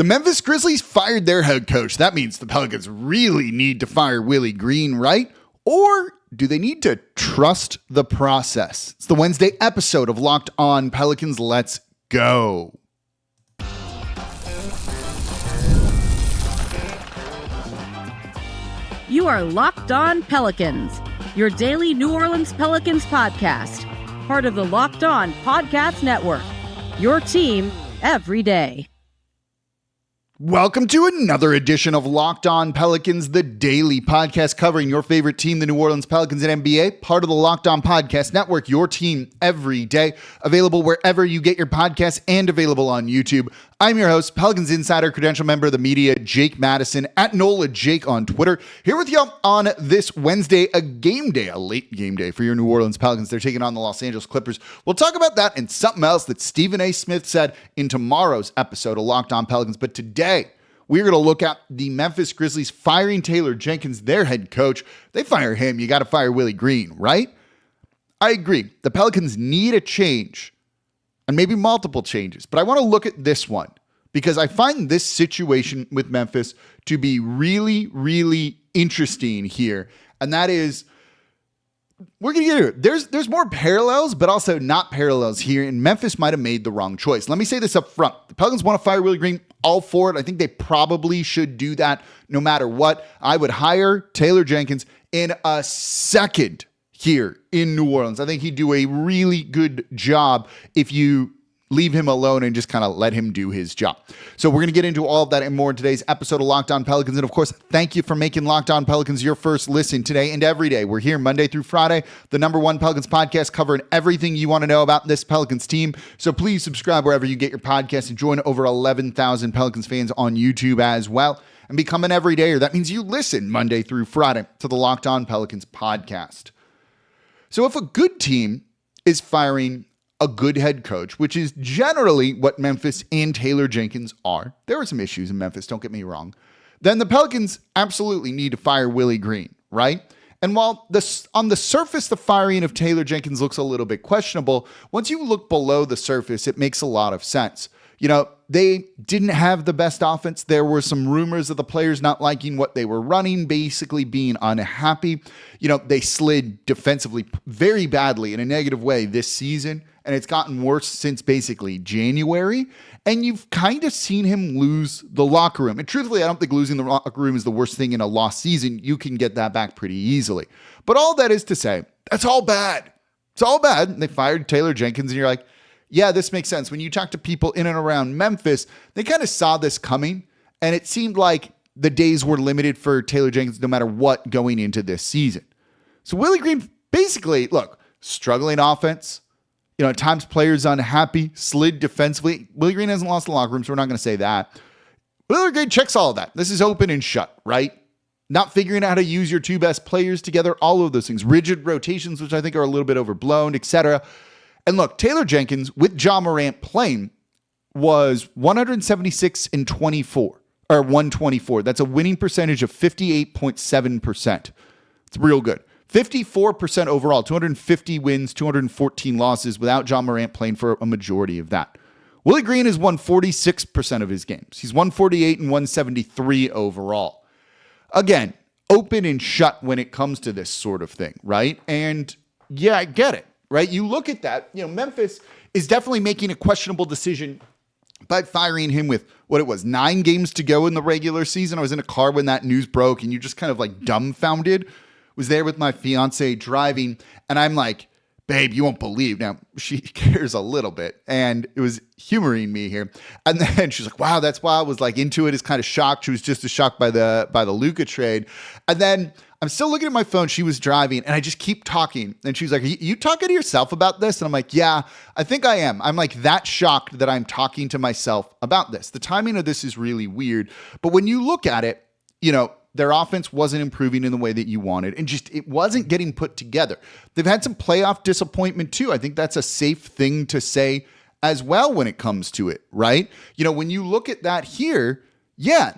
The Memphis Grizzlies fired their head coach. That means the Pelicans really need to fire Willie Green, right? Or do they need to trust the process? It's the Wednesday episode of Locked On Pelicans. Let's go. You are Locked On Pelicans, your daily New Orleans Pelicans podcast, part of the Locked On Podcast Network, your team every day. Welcome to another edition of Locked On Pelicans, the daily podcast covering your favorite team, the New Orleans Pelicans and NBA, part of the Locked On Podcast Network, your team every day, available wherever you get your podcasts and available on YouTube. I'm your host, Pelicans Insider, credential member of the media, Jake Madison, at NOLA Jake on Twitter, here with you on this Wednesday, a late game day for your New Orleans Pelicans. They're taking on the Los Angeles Clippers. We'll talk about that and something else that Stephen A. Smith said in tomorrow's episode of Locked On Pelicans. But today, we're going to look at the Memphis Grizzlies firing Taylor Jenkins, their head coach. They fire him. You got to fire Willie Green, right? I agree. The Pelicans need a change. And maybe multiple changes. But I want to look at this one because I find this situation with Memphis to be really, really interesting here. And that is, we're going to get here. There's more parallels, but also not parallels here. And Memphis might have made the wrong choice. Let me say this up front. The Pelicans want to fire Willie Green. All for it. I think they probably should do that no matter what. I would hire Taylor Jenkins in a second here in New Orleans. I think he'd do a really good job if you leave him alone and just kind of let him do his job. So we're going to get into all of that and more in today's episode of Locked On Pelicans. And of course, thank you for making Locked On Pelicans your first listen today and every day. We're here Monday through Friday, the #1 Pelicans podcast covering everything you want to know about this Pelicans team. So please subscribe wherever you get your podcasts and join over 11,000 Pelicans fans on YouTube as well. And become an everydayer. That means you listen Monday through Friday to the Locked On Pelicans podcast. So if a good team is firing a good head coach, which is generally what Memphis and Taylor Jenkins are, there were some issues in Memphis, don't get me wrong, then the Pelicans absolutely need to fire Willie Green, right? And while on the surface, the firing of Taylor Jenkins looks a little bit questionable, once you look below the surface, it makes a lot of sense. You know, they didn't have the best offense. There were some rumors of the players not liking what they were running, basically being unhappy. You know, they slid defensively very badly in a negative way this season, and it's gotten worse since basically January. And you've kind of seen him lose the locker room. And truthfully, I don't think losing the locker room is the worst thing in a lost season. You can get that back pretty easily. But all that is to say, that's all bad. It's all bad. And they fired Taylor Jenkins, and you're like, yeah, this makes sense. When you talk to people in and around Memphis, they kind of saw this coming, and it seemed like the days were limited for Taylor Jenkins no matter what going into this season. So Willie Green, basically, look, struggling offense, you know, at times players unhappy, slid defensively. Willie Green hasn't lost the locker room, so we're not going to say that. Willie Green checks all of that. This is open and shut, right? Not figuring out how to use your two best players together, all of those things. Rigid rotations, which I think are a little bit overblown, etc. And look, Taylor Jenkins with Ja Morant playing was 176 and 24 or 124. That's a winning percentage of 58.7%. It's real good. 54% overall, 250 wins, 214 losses without Ja Morant playing for a majority of that. Willie Green has won 46% of his games. He's 148 and 173 overall. Again, open and shut when it comes to this sort of thing, right? And yeah, I get it. Right? You look at that, you know, Memphis is definitely making a questionable decision by firing him with what it was, 9 games to go in the regular season. I was in a car when that news broke, and you just kind of like dumbfounded. Was there with my fiance driving, and I'm like, babe, you won't believe. Now, she cares a little bit, and it was humoring me here. And then she's like, wow, that's why I was like into it, is kind of shocked. She was just as shocked by the Luka trade. And then I'm still looking at my phone. She was driving, and I just keep talking. And she's like, are you talking to yourself about this? And I'm like, yeah, I think I am. I'm like that shocked that I'm talking to myself about this. The timing of this is really weird. But when you look at it, you know, their offense wasn't improving in the way that you wanted, and just it wasn't getting put together. They've had some playoff disappointment too. I think that's a safe thing to say as well when it comes to it, right? You know, when you look at that here, yeah,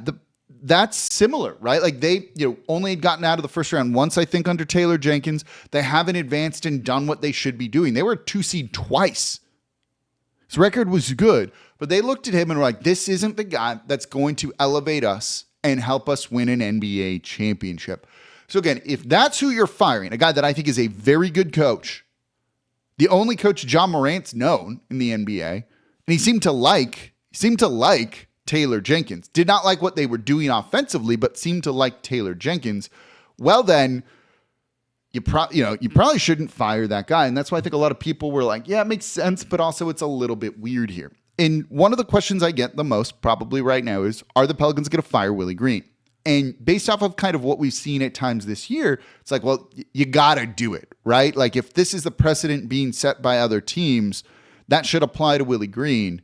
that's similar, right? Like they, you know, only had gotten out of the first round once, I think, under Taylor Jenkins. They haven't advanced and done what they should be doing. They were a 2 seed twice. His record was good, But they looked at him and were like, this isn't the guy that's going to elevate us and help us win an NBA championship. So again, if that's who you're firing, a guy that I think is a very good coach, the only coach John Morant's known in the NBA, and he seemed to like Taylor Jenkins. Did not like what they were doing offensively, but seemed to like Taylor Jenkins. Well, then you probably shouldn't fire that guy. And that's why I think a lot of people were like, yeah, it makes sense, but also it's a little bit weird here. And one of the questions I get the most probably right now is, are the Pelicans going to fire Willie Green? And based off of kind of what we've seen at times this year, it's like, well, you got to do it, right? Like if this is the precedent being set by other teams, that should apply to Willie Green.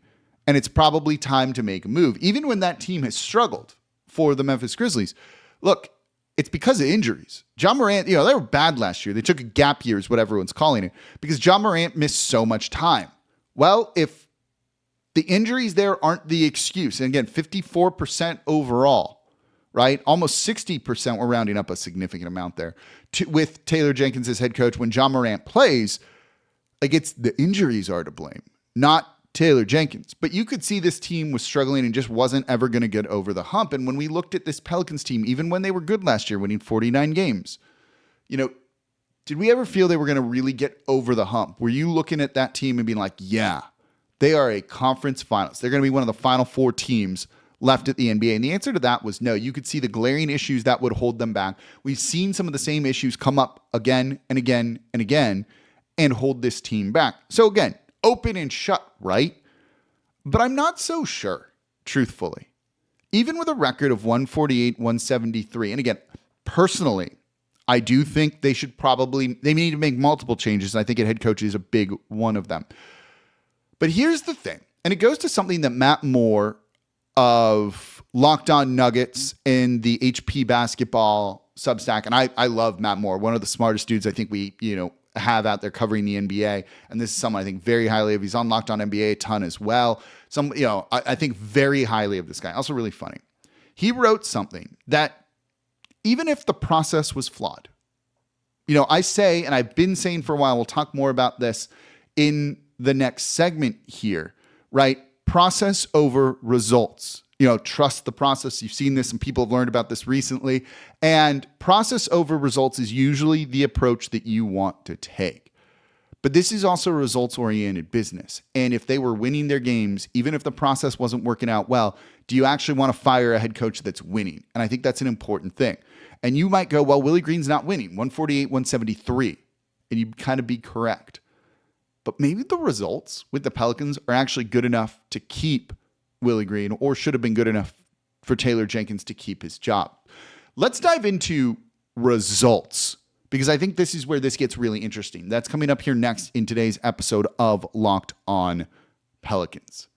And it's probably time to make a move, even when that team has struggled for the Memphis Grizzlies. Look, it's because of injuries. John Morant, they were bad last year. They took a gap year is what everyone's calling it, because John Morant missed so much time. Well, if the injuries there aren't the excuse, and again, 54% overall, right? Almost 60%, we're rounding up a significant amount there, with Taylor Jenkins as head coach. When John Morant plays, like it's the injuries are to blame, not Taylor Jenkins. But you could see this team was struggling and just wasn't ever going to get over the hump. And when we looked at this Pelicans team, even when they were good last year, winning 49 games, did we ever feel they were going to really get over the hump? Were you looking at that team and being like, yeah, they are a conference finalist. They're going to be one of the final four teams left at the NBA. And the answer to that was no. You could see the glaring issues that would hold them back. We've seen some of the same issues come up again and again and again and hold this team back. So again, open and shut, right? But I'm not so sure, truthfully. Even with a record of 148, 173, and again, personally, I do think they need to make multiple changes. And I think a head coach is a big one of them. But here's the thing, and it goes to something that Matt Moore of Locked On Nuggets in the HP Basketball Substack, and I love Matt Moore, one of the smartest dudes I think we have out there covering the NBA, and this is someone I think very highly of. He's on Locked On NBA a ton as well. I think very highly of this guy. Also really funny. He wrote something that even if the process was flawed, I say, and I've been saying for a while, we'll talk more about this in the next segment here, right? Process over results. Trust the process. You've seen this and people have learned about this recently. And process over results is usually the approach that you want to take. But this is also a results-oriented business. And if they were winning their games, even if the process wasn't working out well, do you actually want to fire a head coach that's winning? And I think that's an important thing. And you might go, well, Willie Green's not winning, 148, 173. And you'd kind of be correct. But maybe the results with the Pelicans are actually good enough to keep Willie Green, or should have been good enough for Taylor Jenkins to keep his job. Let's dive into results, because I think this is where this gets really interesting. That's coming up here next in today's episode of Locked On Pelicans.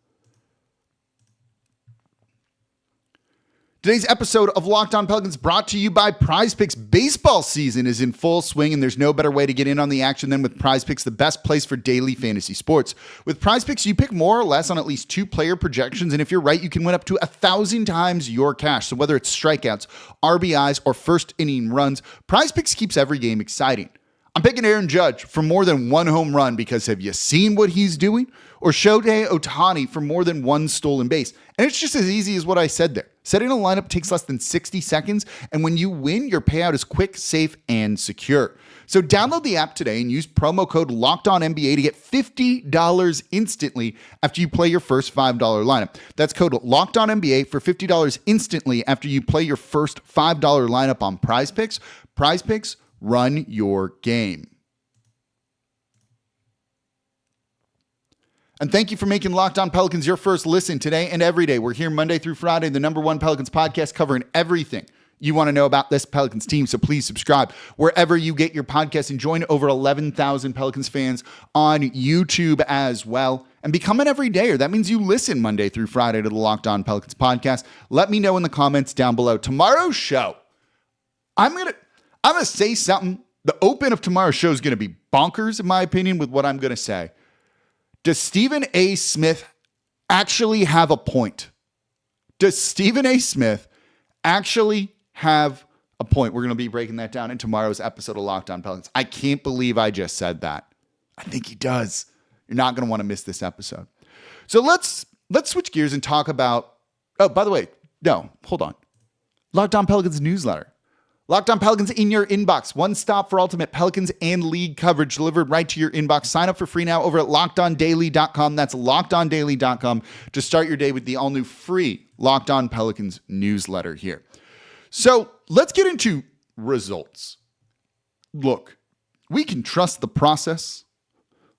Today's episode of Locked On Pelicans brought to you by Prize Picks. Baseball season is in full swing, and there's no better way to get in on the action than with Prize Picks, the best place for daily fantasy sports. With Prize Picks, you pick more or less on at least 2 player projections, and if you're right, you can win up to 1,000 times your cash. So whether it's strikeouts, RBIs, or first inning runs, Prize Picks keeps every game exciting. I'm picking Aaron Judge for more than 1 home run because have you seen what he's doing? Or Shohei Ohtani for more than 1 stolen base. And it's just as easy as what I said there. Setting a lineup takes less than 60 seconds, and when you win, your payout is quick, safe, and secure. So download the app today and use promo code LOCKEDONNBA to get $50 instantly after you play your first $5 lineup. That's code LOCKEDONNBA for $50 instantly after you play your first $5 lineup on Prize Picks. Prize Picks, run your game. And thank you for making Locked On Pelicans your first listen today and every day. We're here Monday through Friday, the #1 Pelicans podcast covering everything you want to know about this Pelicans team. So please subscribe wherever you get your podcasts and join over 11,000 Pelicans fans on YouTube as well. And become an everydayer. That means you listen Monday through Friday to the Locked On Pelicans podcast. Let me know in the comments down below. Tomorrow's show, I'm gonna say something. The open of tomorrow's show is going to be bonkers, in my opinion, with what I'm going to say. Does Stephen A. Smith actually have a point? Does Stephen A. Smith actually have a point? We're going to be breaking that down in tomorrow's episode of Locked On Pelicans. I can't believe I just said that. I think he does. You're not going to want to miss this episode. So let's let's switch gears and talk about, oh, by the way, no, hold on. Locked On Pelicans newsletter. Locked On Pelicans in your inbox. One stop for ultimate Pelicans and league coverage delivered right to your inbox. Sign up for free now over at LockedOnDaily.com. That's LockedOnDaily.com to start your day with the all-new free Locked On Pelicans newsletter here. So let's get into results. Look, we can trust the process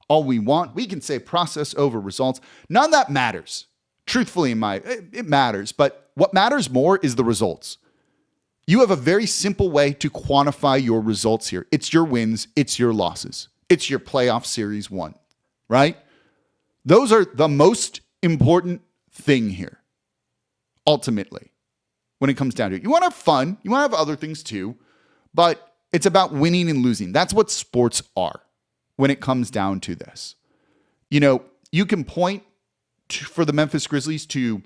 all we want. We can say process over results. None of that matters. Truthfully, it matters, but what matters more is the results. You have a very simple way to quantify your results here. It's your wins, it's your losses. It's your playoff series won, right? Those are the most important thing here, ultimately, when it comes down to it. You want to have fun, you want to have other things too, but it's about winning and losing. That's what sports are when it comes down to this. You know, you can point for the Memphis Grizzlies to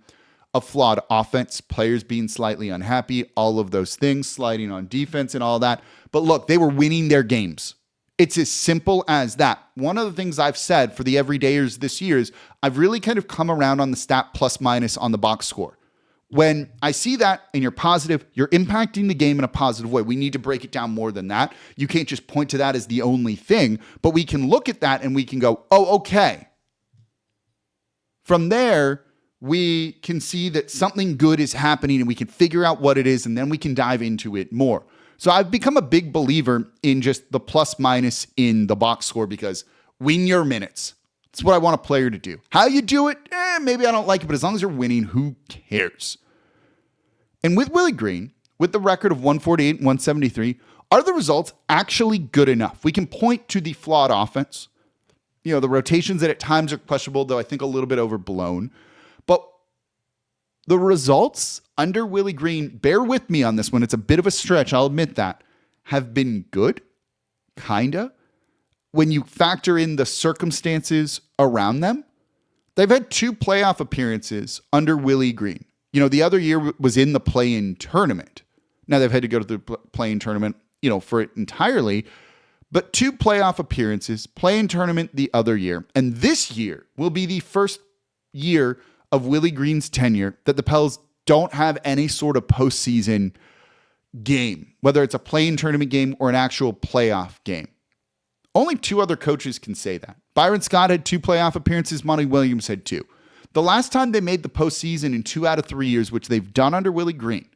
a flawed offense, players being slightly unhappy, all of those things, sliding on defense and all that. But look, they were winning their games. It's as simple as that. One of the things I've said for the everydayers this year is I've really kind of come around on the stat plus minus on the box score. When I see that and you're positive, you're impacting the game in a positive way. We need to break it down more than that. You can't just point to that as the only thing, but we can look at that and we can go, oh, okay. From there, we can see that something good is happening and we can figure out what it is and then we can dive into it more. So I've become a big believer in just the plus minus in the box score because win your minutes. That's what I want a player to do. How you do it, maybe I don't like it, but as long as you're winning, who cares? And with Willie Green, with the record of 148 and 173, are the results actually good enough? We can point to the flawed offense. You know, the rotations that at times are questionable, though I think a little bit overblown. But the results under Willie Green, bear with me on this one, it's a bit of a stretch, I'll admit that, have been good, kinda. When you factor in the circumstances around them, they've had 2 playoff appearances under Willie Green. You know, the other year was in the play-in tournament. Now they've had to go to the play-in tournament, you know, for it entirely. But 2 playoff appearances, play-in tournament the other year. And this year will be the first year of Willie Green's tenure that the Pels don't have any sort of postseason game, whether it's a play-in tournament game or an actual playoff game. Only 2 other coaches can say that. Byron Scott had 2 playoff appearances. Monty Williams had 2. The last time they made the postseason in 2 out of 3 years, which they've done under Willie Green,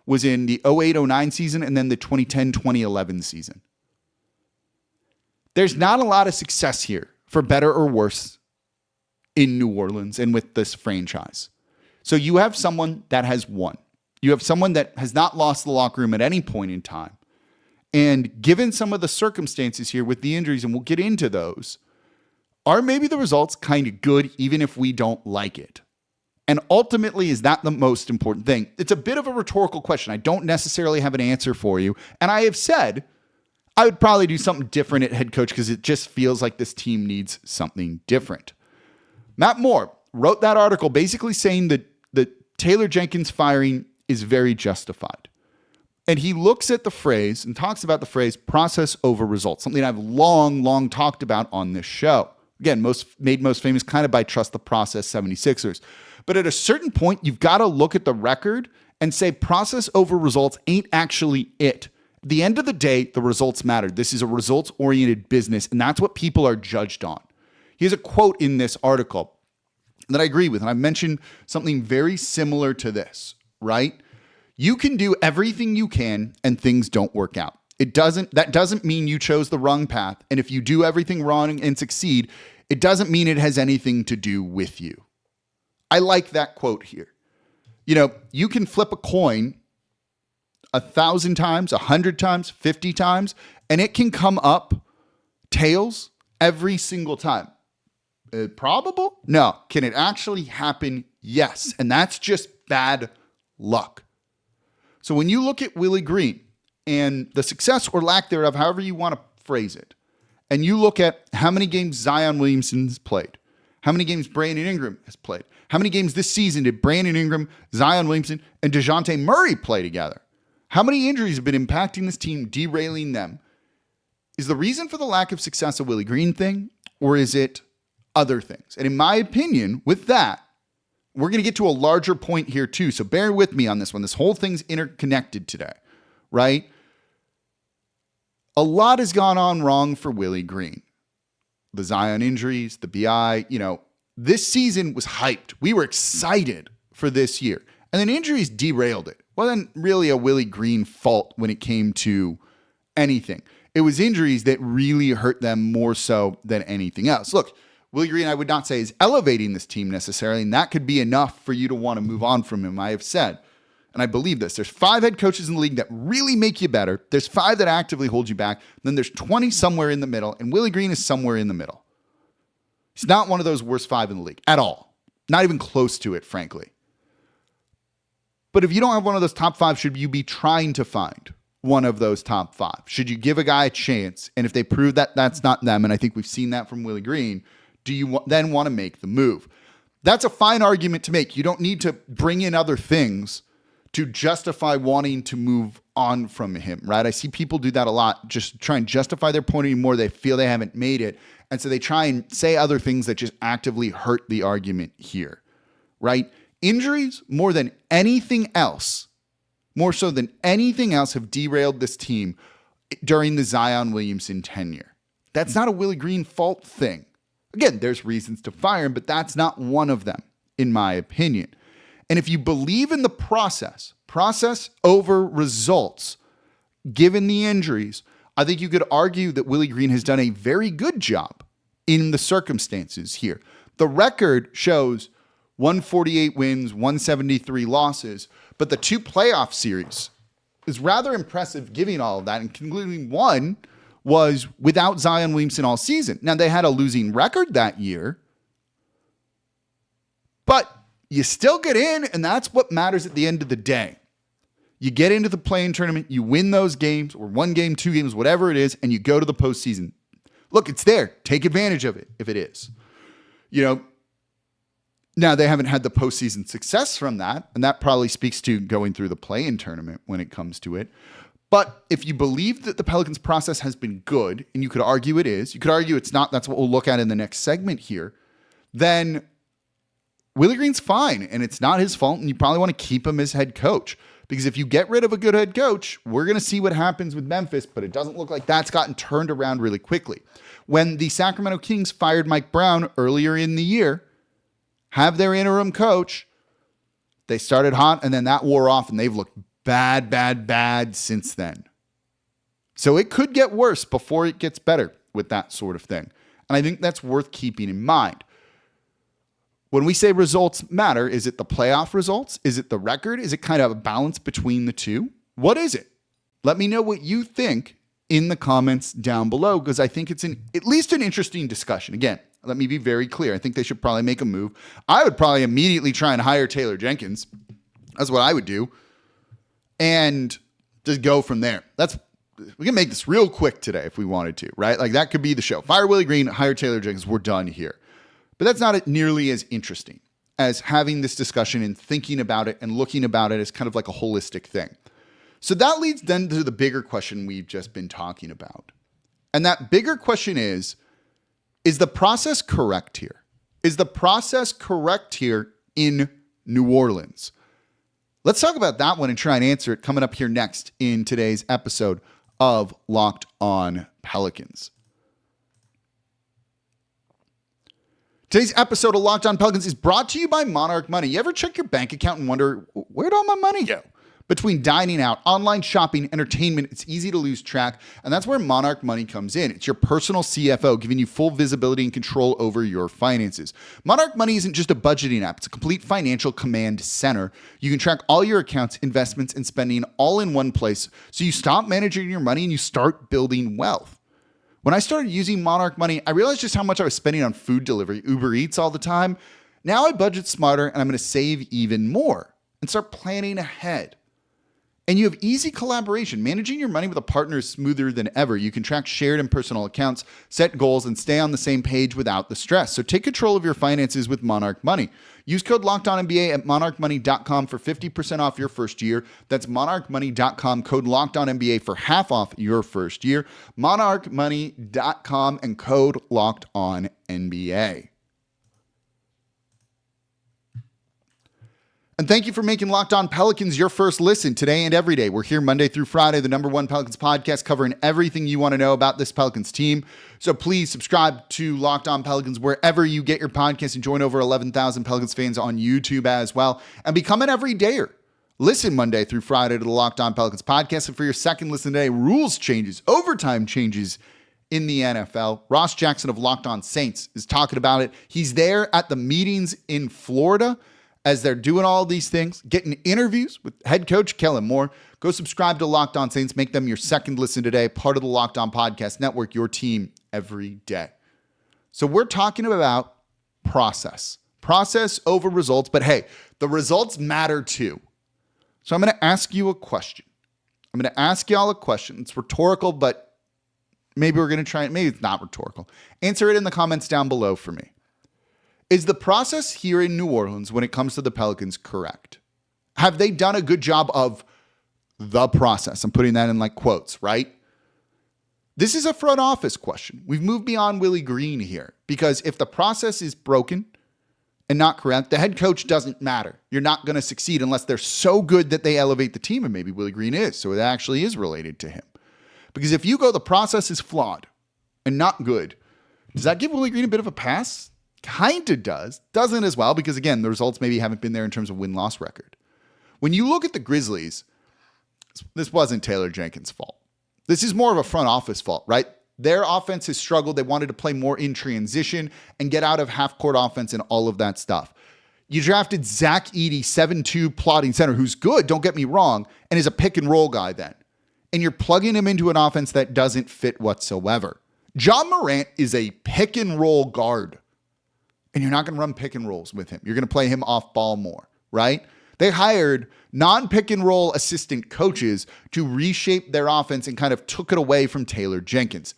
was in the 08-09 season and then the 2010-2011 season. There's not a lot of success here, for better or worse, in New Orleans and with this franchise. So you have someone that has won. You have someone that has not lost the locker room at any point in time. And given some of the circumstances here with the injuries, and we'll get into those, are maybe the results kind of good even if we don't like it? And ultimately, is that the most important thing? It's a bit of a rhetorical question. I don't necessarily have an answer for you. And I have said I would probably do something different at head coach because it just feels like this team needs something different. Matt Moore wrote that article basically saying that Taylor Jenkins firing is very justified. And he looks at the phrase and talks about the phrase process over results, something I've long talked about on this show. Again, made most famous kind of by Trust the Process 76ers. But at a certain point, you've got to look at the record and say process over results ain't actually it. At the end of the day, the results matter. This is a results-oriented business, and that's what people are judged on. He has a quote in this article that I agree with, and I mentioned something very similar to this, right? You can do everything you can and things don't work out. That doesn't mean you chose the wrong path. And if you do everything wrong and succeed, it doesn't mean it has anything to do with you. I like that quote here. You know, you can flip a coin 1,000 times, 100 times, 50 times, and it can come up tails every single time. Probable? No. Can it actually happen? Yes. And that's just bad luck. So when you look at Willie Green and the success or lack thereof, however you want to phrase it, and you look at how many games Zion Williamson's played, how many games Brandon Ingram has played, how many games this season did Brandon Ingram, Zion Williamson, and DeJounte Murray play together? How many injuries have been impacting this team, derailing them? Is the reason for the lack of success a Willie Green thing, or is it other things? And in my opinion, with that, we're going to get to a larger point here too. So bear with me on this one. This whole thing's interconnected today, right? A lot has gone on wrong for Willie Green. The Zion injuries, the BI, this season was hyped. We were excited for this year. And then injuries derailed it. Wasn't really a Willie Green fault when it came to anything. It was injuries that really hurt them more so than anything else. Look, Willie Green, I would not say is elevating this team necessarily, and that could be enough for you to want to move on from him. I have said, and I believe this, there's 5 head coaches in the league that really make you better. There's 5 that actively hold you back. Then there's 20 somewhere in the middle, and Willie Green is somewhere in the middle. He's not one of those worst 5 in the league at all. Not even close to it, frankly. But if you don't have one of those top 5, should you be trying to find one of those top 5? Should you give a guy a chance? And if they prove that that's not them, and I think we've seen that from Willie Green, do you then want to make the move? That's a fine argument to make. You don't need to bring in other things to justify wanting to move on from him, right? I see people do that a lot, just try and justify their point anymore. They feel they haven't made it. And so they try and say other things that just actively hurt the argument here, right? Injuries, more than anything else, more so than anything else, have derailed this team during the Zion Williamson tenure. That's not a Willie Green fault thing. Again, there's reasons to fire him, but that's not one of them, in my opinion. And if you believe in the process over results, given the injuries, I think you could argue that Willie Green has done a very good job in the circumstances here. The record shows 148 wins, 173 losses, but the 2 playoff series is rather impressive given all of that, and concluding one was without Zion Williamson all season. Now, they had a losing record that year, but you still get in, and that's what matters at the end of the day. You get into the play-in tournament, you win those games, or 1 game, 2 games, whatever it is, and you go to the postseason. Look, it's there. Take advantage of it if it is. Now, they haven't had the postseason success from that, and that probably speaks to going through the play-in tournament when it comes to it. But if you believe that the Pelicans process has been good, and you could argue it is, you could argue it's not, that's what we'll look at in the next segment here, then Willie Green's fine, and it's not his fault, and you probably want to keep him as head coach. Because if you get rid of a good head coach, we're going to see what happens with Memphis, but it doesn't look like that's gotten turned around really quickly. When the Sacramento Kings fired Mike Brown earlier in the year, have their interim coach, they started hot, and then that wore off, and they've looked bad since then. So it could get worse before it gets better with that sort of thing. And I think that's worth keeping in mind. When we say results matter, is it the playoff results? Is it the record? Is it kind of a balance between the two? What is it? Let me know what you think in the comments down below, because I think it's at least an interesting discussion. Again, let me be very clear. I think they should probably make a move. I would probably immediately try and hire Taylor Jenkins. That's what I would do. And just go from there. We can make this real quick today if we wanted to, right? Like that could be the show. Fire Willie Green, hire Taylor Jenkins. We're done here. But that's not nearly as interesting as having this discussion and thinking about it and looking about it as kind of like a holistic thing. So that leads then to the bigger question we've just been talking about. And that bigger question is the process correct here? Is the process correct here in New Orleans? Let's talk about that one and try and answer it coming up here next in today's episode of Locked On Pelicans. Today's episode of Locked On Pelicans is brought to you by Monarch Money. You ever check your bank account and wonder, where'd all my money go? Between dining out, online shopping, entertainment, it's easy to lose track, and that's where Monarch Money comes in. It's your personal CFO, giving you full visibility and control over your finances. Monarch Money isn't just a budgeting app. It's a complete financial command center. You can track all your accounts, investments, and spending all in one place, so you stop managing your money and you start building wealth. When I started using Monarch Money, I realized just how much I was spending on food delivery, Uber Eats all the time. Now I budget smarter, and I'm going to save even more and start planning ahead. And you have easy collaboration. Managing your money with a partner is smoother than ever. You can track shared and personal accounts, set goals, and stay on the same page without the stress. So take control of your finances with Monarch Money. Use code LOCKEDONNBA at monarchmoney.com for 50% off your first year. That's monarchmoney.com, code LOCKEDONNBA for half off your first year. Monarchmoney.com and code LOCKEDONNBA. thank you for making Locked On Pelicans your first listen today and every day. We're here Monday through Friday, the #1 Pelicans podcast, covering everything you want to know about this Pelicans team. So please subscribe to Locked On Pelicans wherever you get your podcast and join over 11,000 Pelicans fans on YouTube as well. And become an everydayer. Listen Monday through Friday to the Locked On Pelicans podcast. And for your second listen today, rules changes, overtime changes in the NFL. Ross Jackson of Locked On Saints is talking about it. He's there at the meetings in Florida as they're doing all these things, getting interviews with head coach Kellen Moore. Go subscribe to Locked On Saints. Make them your second listen today, part of the Locked On Podcast Network, your team every day. So we're talking about process over results, but hey, the results matter too. So I'm going to ask you a question. I'm going to ask y'all a question. It's rhetorical, but maybe we're going to try it. Maybe it's not rhetorical. Answer it in the comments down below for me. Is the process here in New Orleans when it comes to the Pelicans correct? Have they done a good job of the process? I'm putting that in like quotes, right? This is a front office question. We've moved beyond Willie Green here because if the process is broken and not correct, the head coach doesn't matter. You're not going to succeed unless they're so good that they elevate the team, and maybe Willie Green is, so it actually is related to him. Because if you go, the process is flawed and not good, does that give Willie Green a bit of a pass? Kind of does. Doesn't as well because, again, the results maybe haven't been there in terms of win-loss record. When you look at the Grizzlies, this wasn't Taylor Jenkins' fault. This is more of a front office fault, right? Their offense has struggled. They wanted to play more in transition and get out of half-court offense and all of that stuff. You drafted Zach Edey, 7'2", plotting center, who's good, don't get me wrong, and is a pick-and-roll guy then. And you're plugging him into an offense that doesn't fit whatsoever. Ja Morant is a pick-and-roll guard. And you're not going to run pick and rolls with him. You're going to play him off ball more, right? They hired non-pick and roll assistant coaches to reshape their offense and kind of took it away from Taylor Jenkins.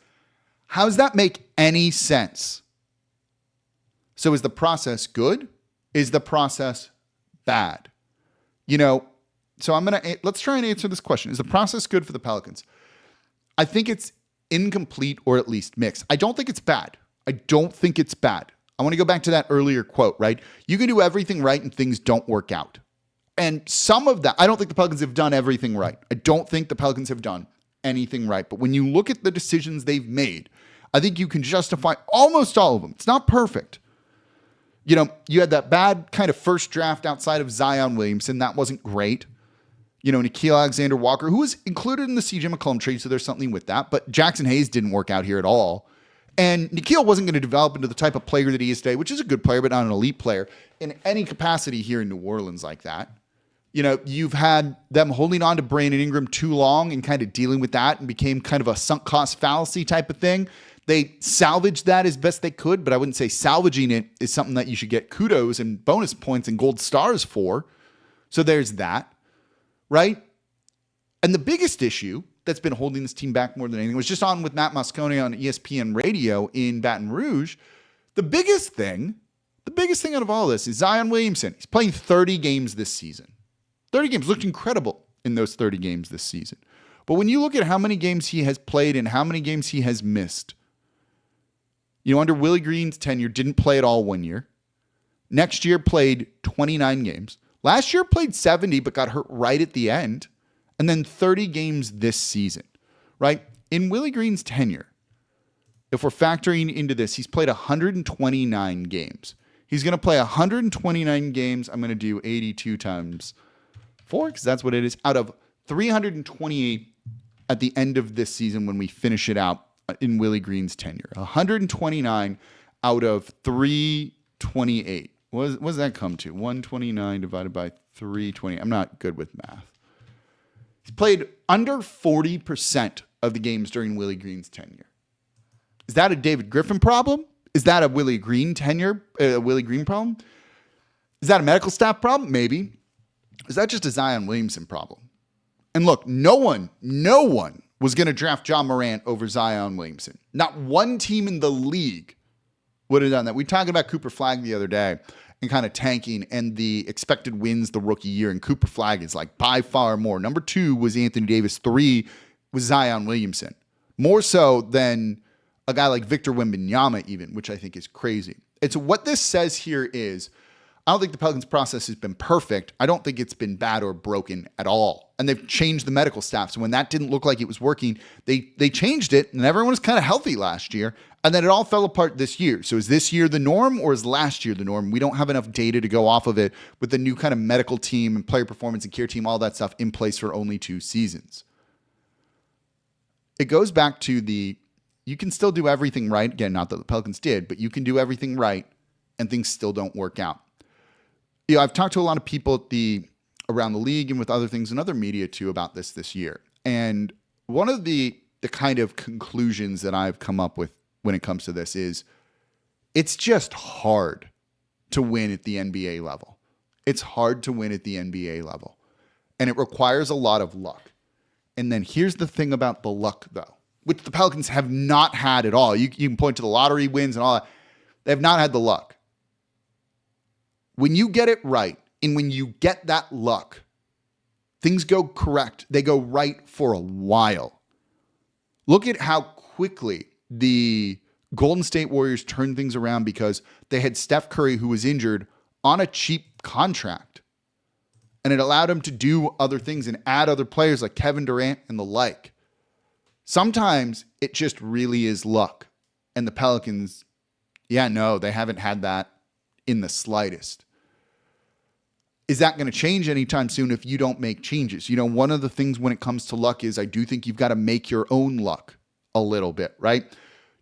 How does that make any sense? So is the process good? Is the process bad? So let's try and answer this question. Is the process good for the Pelicans? I think it's incomplete or at least mixed. I don't think it's bad. I want to go back to that earlier quote, right? You can do everything right and things don't work out. And some of that, I don't think the Pelicans have done everything right. I don't think the Pelicans have done anything right. But when you look at the decisions they've made, I think you can justify almost all of them. It's not perfect. You had that bad kind of first draft outside of Zion Williamson. That wasn't great. Nickeil Alexander-Walker, who was included in the CJ McCollum trade, so there's something with that. But Jackson Hayes didn't work out here at all. And Nickeil wasn't going to develop into the type of player that he is today, which is a good player, but not an elite player in any capacity here in New Orleans like that. You've had them holding on to Brandon Ingram too long and kind of dealing with that and became kind of a sunk cost fallacy type of thing. They salvaged that as best they could, but I wouldn't say salvaging it is something that you should get kudos and bonus points and gold stars for. So there's that, right? And the biggest issue that's been holding this team back more than anything was just on with Matt Moscone on ESPN radio in Baton Rouge. The biggest thing out of all this is Zion Williamson. He's playing 30 games this season. 30 games. Looked incredible in those 30 games this season. But when you look at how many games he has played and how many games he has missed, under Willie Green's tenure, didn't play at all one year. Next year played 29 games. Last year played 70, but got hurt right at the end. And then 30 games this season, right? In Willie Green's tenure, if we're factoring into this, he's played 129 games. He's going to play 129 games. I'm going to do 82 times 4 because that's what it is. Out of 328 at the end of this season when we finish it out in Willie Green's tenure. 129 out of 328. What does that come to? 129 divided by 320. I'm not good with math. He's played under 40% of the games during Willie Green's tenure. Is that a David Griffin problem? Is that a Willie Green problem? Is that a medical staff problem? Maybe. Is that just a Zion Williamson problem? And look, no one was going to draft Ja Morant over Zion Williamson. Not one team in the league would have done that. We talked about Cooper Flagg the other day and kind of tanking and the expected wins the rookie year. And Cooper Flagg is like by far more. Number 2 was Anthony Davis. 3 was Zion Williamson. More so than a guy like Victor Wembanyama even, which I think is crazy. It's what this says here is, I don't think the Pelicans process has been perfect. I don't think it's been bad or broken at all. And they've changed the medical staff. So when that didn't look like it was working, they changed it, and everyone was kind of healthy last year. And then it all fell apart this year. So is this year the norm, or is last year the norm? We don't have enough data to go off of it with the new kind of medical team and player performance and care team, all that stuff in place for only 2 seasons. It goes back to you can still do everything right. Again, not that the Pelicans did, but you can do everything right and things still don't work out. I've talked to a lot of people around the league and with other things and other media too about this year. And one of the kind of conclusions that I've come up with when it comes to this is it's just hard to win at the NBA level. It's hard to win at the NBA level. And it requires a lot of luck. And then here's the thing about the luck, though, which the Pelicans have not had at all. You can point to the lottery wins and all that. They have not had the luck. When you get it right, and when you get that luck, things go correct. They go right for a while. Look at how quickly the Golden State Warriors turned things around because they had Steph Curry, who was injured, on a cheap contract. And it allowed him to do other things and add other players like Kevin Durant and the like. Sometimes it just really is luck. And the Pelicans, they haven't had that in the slightest. Is that going to change anytime soon if you don't make changes? One of the things when it comes to luck is I do think you've got to make your own luck a little bit, right?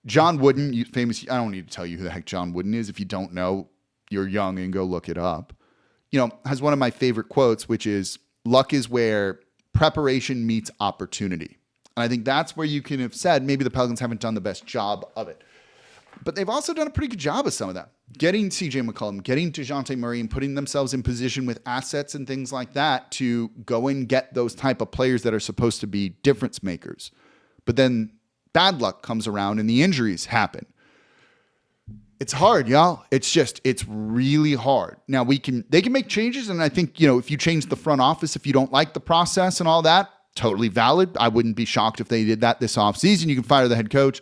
John Wooden, famous, I don't need to tell you who the heck John Wooden is. If you don't know, you're young and go look it up. Has one of my favorite quotes, which is, luck is where preparation meets opportunity. And I think that's where you can have said maybe the Pelicans haven't done the best job of it. But they've also done a pretty good job of some of that. Getting CJ McCollum, getting DeJounte Murray, and putting themselves in position with assets and things like that to go and get those type of players that are supposed to be difference makers. But then bad luck comes around and the injuries happen. It's hard, y'all. It's really hard. Now they can make changes. And I think, if you change the front office, if you don't like the process and all that, totally valid. I wouldn't be shocked if they did that this offseason. You can fire the head coach.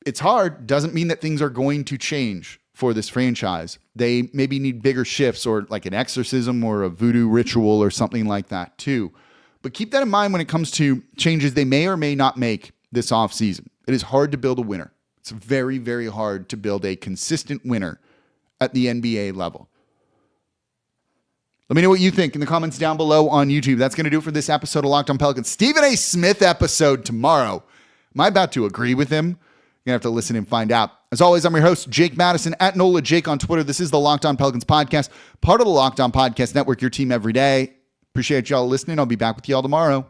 It's hard. Doesn't mean that things are going to change for this franchise. They maybe need bigger shifts or like an exorcism or a voodoo ritual or something like that too. But keep that in mind when it comes to changes they may or may not make this offseason. It is hard to build a winner. It's very, very hard to build a consistent winner at the NBA level. Let me know what you think in the comments down below on YouTube. That's going to do it for this episode of Locked On Pelicans. Stephen A. Smith episode tomorrow. Am I about to agree with him? You're going to have to listen and find out. As always, I'm your host, Jake Madison, at NOLA Jake on Twitter. This is the Locked On Pelicans podcast, part of the Locked On Podcast Network, your team every day. Appreciate y'all listening. I'll be back with y'all tomorrow.